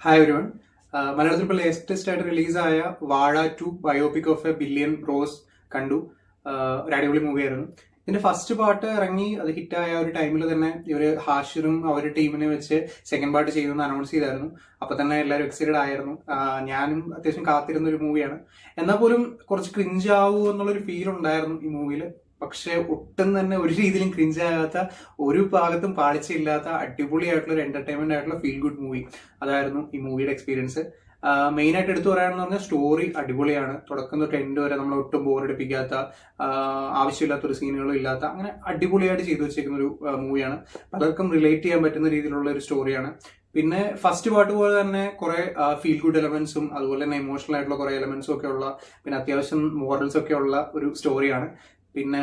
Hi everyone. മലയാളത്തിൽ ഇപ്പോൾ latest ആയിട്ട് റിലീസായ വാഴ 2 biopic of A billion rose കണ്ടു. ഒരു അടിപൊളി മൂവിയായിരുന്നു. ഇതിന്റെ ഫസ്റ്റ് പാർട്ട് ഇറങ്ങി അത് ഹിറ്റായ ഒരു ടൈമിൽ തന്നെ ഇവര് ഹാഷിറും അവരുടെ ടീമിനെ വെച്ച് സെക്കൻഡ് പാർട്ട് ചെയ്യുമെന്ന് അനൗൺസ് ചെയ്തായിരുന്നു. അപ്പൊ തന്നെ എല്ലാവരും എക്സൈറ്റഡ് ആയിരുന്നു. ഞാനും അത്യാവശ്യം കാത്തിരുന്ന ഒരു മൂവിയാണ്. എന്നാൽ പോലും കുറച്ച് ക്രിഞ്ച് ആവൂ എന്നുള്ളൊരു ഫീൽ ഉണ്ടായിരുന്നു ഈ മൂവിയിൽ. പക്ഷെ ഒട്ടും തന്നെ ഒരു രീതിയിലും ക്രിഞ്ച് ആകാത്ത, ഒരു ഭാഗത്തും പാളിച്ചയില്ലാത്ത അടിപൊളിയായിട്ടുള്ള ഒരു എന്റർടൈൻമെന്റ് ആയിട്ടുള്ള ഫീൽ ഗുഡ് മൂവി അതായിരുന്നു ഈ മൂവിയുടെ എക്സ്പീരിയൻസ്. മെയിൻ ആയിട്ട് എടുത്തു പറയാനെന്ന് പറഞ്ഞാൽ സ്റ്റോറി അടിപൊളിയാണ്. തുടക്കം തൊട്ട് എൻഡ് വരെ നമ്മൾ ഒട്ടും ബോറടിപ്പിക്കാത്ത, ആവശ്യമില്ലാത്തൊരു സീനുകളും ഇല്ലാത്ത, അങ്ങനെ അടിപൊളിയായിട്ട് ചെയ്തു വെച്ചേക്കുന്ന ഒരു മൂവിയാണ്. പലർക്കും റിലേറ്റ് ചെയ്യാൻ പറ്റുന്ന രീതിയിലുള്ള ഒരു സ്റ്റോറിയാണ്. പിന്നെ ഫസ്റ്റ് പാർട്ട് പോലെ തന്നെ കുറെ ഫീൽ ഗുഡ് എലമെന്റ്സും അതുപോലെ തന്നെ ഇമോഷണൽ ആയിട്ടുള്ള കുറെ എലമെന്റ്സും ഒക്കെ ഉള്ള, പിന്നെ അത്യാവശ്യം മോറൽസ് ഒക്കെ ഉള്ള ഒരു സ്റ്റോറിയാണ്. പിന്നെ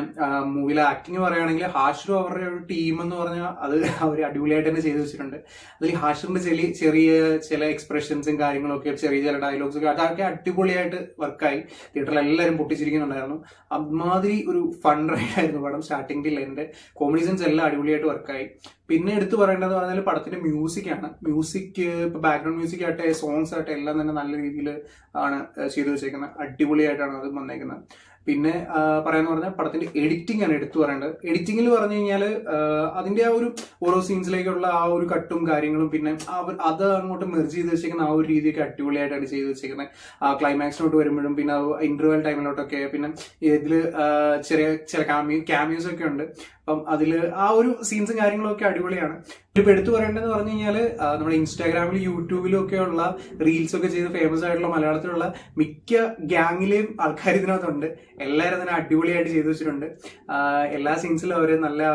മൂവിയിലെ ആക്ടിങ് പറയുകയാണെങ്കിൽ ഹാഷിറും അവരുടെ ഒരു ടീം എന്ന് പറഞ്ഞാൽ അത് അവർ അടിപൊളിയായിട്ട് തന്നെ ചെയ്തു വെച്ചിട്ടുണ്ട്. അതിൽ ഹാഷിറിന്റെ ചെറിയ ചില എക്സ്പ്രഷൻസും കാര്യങ്ങളൊക്കെ, ചെറിയ ചില ഡയലോഗ്സ് ഒക്കെ, അതൊക്കെ അടിപൊളിയായിട്ട് വർക്കായി. തിയേറ്ററിൽ എല്ലാവരും പൊട്ടിച്ചിരിക്കുന്നുണ്ടായിരുന്നു. അമാതിരി ഒരു ഫൺ റൈഡ് ആയിരുന്നു പടം. Starting till end comedy scenes എല്ലാം അടിപൊളിയായിട്ട് വർക്കായി. പിന്നെ എടുത്തു പറയേണ്ടത് പറഞ്ഞാൽ പടത്തിന്റെ മ്യൂസിക്കാണ്. മ്യൂസിക്, ഇപ്പൊ ബാക്ക്ഗ്രൗണ്ട് മ്യൂസിക് ആട്ടെ, സോങ്സ് ആട്ടെ, എല്ലാം തന്നെ നല്ല രീതിയിൽ ആണ് ചെയ്തു വെച്ചേക്കുന്നത്. അടിപൊളിയായിട്ടാണ് അത് വന്നേക്കുന്നത്. പിന്നെ പറയാന്ന് പറഞ്ഞാൽ പടത്തിന്റെ എഡിറ്റിംഗ് ആണ് എടുത്തു പറയേണ്ടത്. എഡിറ്റിംഗിൽ പറഞ്ഞു കഴിഞ്ഞാൽ അതിന്റെ ആ ഒരു ഓരോ സീൻസിലേക്കുള്ള ആ ഒരു കട്ടും കാര്യങ്ങളും, പിന്നെ അത് അങ്ങോട്ട് മെർജ് ചെയ്ത് വെച്ചേക്കുന്ന ആ ഒരു രീതിയൊക്കെ അടിപൊളിയായിട്ടാണ് ചെയ്ത് വെച്ചേക്കുന്നത്. ആ ക്ലൈമാക്സിലോട്ട് വരുമ്പോഴും പിന്നെ ഇന്റർവെൽ ടൈമിലോട്ടൊക്കെ, പിന്നെ ഇതില് ചില ക്യാമിയോസ് ഒക്കെ ഉണ്ട്. അപ്പം അതിൽ ആ ഒരു സീൻസും കാര്യങ്ങളും ഒക്കെ അടിപൊളിയാണ്. ഇപ്പൊ എടുത്തു പറയേണ്ടതെന്ന് പറഞ്ഞു കഴിഞ്ഞാല് നമ്മുടെ ഇൻസ്റ്റാഗ്രാമിലും യൂട്യൂബിലും ഒക്കെ ഉള്ള റീൽസ് ഒക്കെ ചെയ്ത് ഫേമസ് ആയിട്ടുള്ള മലയാളത്തിലുള്ള മിക്ക ഗ്യാങ്ങിലെയും ആൾക്കാർ ഇതിനകത്തുണ്ട്. എല്ലാവരും തന്നെ അടിപൊളിയായിട്ട് ചെയ്തു വെച്ചിട്ടുണ്ട്. എല്ലാ സീൻസിലും അവർ നല്ല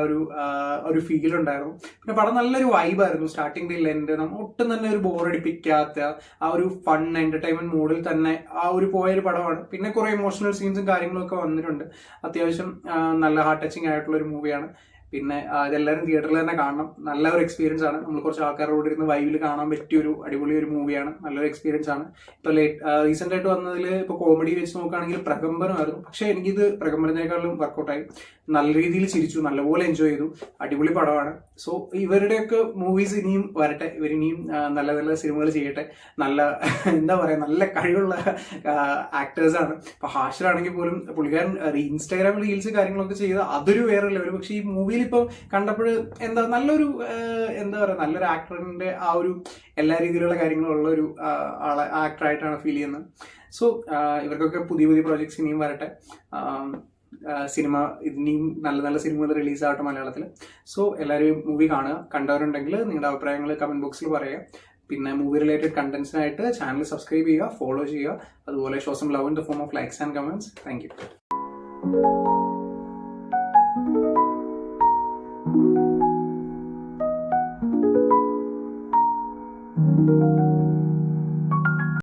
ഒരു ഫീൽ ഉണ്ടായിരുന്നു. പിന്നെ പടം നല്ലൊരു വൈബായിരുന്നു. സ്റ്റാർട്ടിംഗ് ടിൽ എൻഡ് നമ്മൾ ഒട്ടും തന്നെ ഒരു ബോറടിപ്പിക്കാത്ത ആ ഒരു ഫൺ എന്റർടൈൻമെന്റ് മോഡിൽ തന്നെ ആ ഒരു പോയൊരു പടമാണ്. പിന്നെ കുറെ ഇമോഷണൽ സീൻസും കാര്യങ്ങളും ഒക്കെ വന്നിട്ടുണ്ട്. അത്യാവശ്യം നല്ല ഹാർട്ട് ടച്ചിങ് ആയിട്ടുള്ള ഒരു മൂവിയാണ്. പിന്നെ ഇതെല്ലാവരും തിയേറ്ററിൽ തന്നെ കാണണം. നല്ല ഒരു എക്സ്പീരിയൻസ് ആണ്. നമ്മൾ കുറച്ച് ആൾക്കാരോട് ഇരുന്ന് വൈബിൽ കാണാൻ പറ്റിയ ഒരു അടിപൊളി ഒരു മൂവിയാണ്. നല്ലൊരു എക്സ്പീരിയൻസ് ആണ്. ഇപ്പൊ റീസെന്റ് ആയിട്ട് വന്നതിൽ ഇപ്പൊ കോമഡി വെച്ച് നോക്കുകയാണെങ്കിൽ പ്രകമ്പനമായിരുന്നു. പക്ഷെ എനിക്കിത് പ്രകമ്പനത്തെക്കാളും വർക്കൗട്ടായി. നല്ല രീതിയിൽ ചിരിച്ചു, നല്ലപോലെ എൻജോയ് ചെയ്തു. അടിപൊളി പടമാണ്. സോ ഇവരുടെയൊക്കെ മൂവീസ് ഇനിയും വരട്ടെ. ഇവരിനിയും നല്ല നല്ല സിനിമകൾ ചെയ്യട്ടെ. നല്ല എന്താ പറയാ, നല്ല കഴിവുള്ള ആക്ടേഴ്സ് ആണ്. ഇപ്പൊ ഹാഷിറാണെങ്കിൽ പോലും പുള്ളിക്കാരൻ ഇൻസ്റ്റാഗ്രാം റീൽസ് കാര്യങ്ങളൊക്കെ ചെയ്ത് അതൊരു വേറെ ലെവൽ. പക്ഷെ ഈ മൂവിയിൽ ഇപ്പൊ കണ്ടപ്പോൾ നല്ലൊരു എന്താ പറയാ, നല്ലൊരു ആക്ടറിന്റെ ആ ഒരു എല്ലാ രീതിയിലുള്ള കാര്യങ്ങളും ഉള്ള ഒരു ആക്ടറായിട്ടാണ് ഫീൽ ചെയ്യുന്നത്. സോ ഇവർക്കൊക്കെ പുതിയ പുതിയ പ്രോജക്ട്സ് ഇനിയും വരട്ടെ. സിനിമ ഇനിയും നല്ല നല്ല സിനിമകൾ റിലീസ് ആവട്ടെ മലയാളത്തിൽ. സോ എല്ലാവരും മൂവി കാണുക. കണ്ടവരുണ്ടെങ്കിൽ നിങ്ങളുടെ അഭിപ്രായങ്ങൾ കമന്റ് ബോക്സിൽ പറയുക. പിന്നെ മൂവി റിലേറ്റഡ് കണ്ടന്റ്സിനായിട്ട് ചാനൽ സബ്സ്ക്രൈബ് ചെയ്യുക, ഫോളോ ചെയ്യുക. അതുപോലെ show some love in the form of likes and comments. Thank U.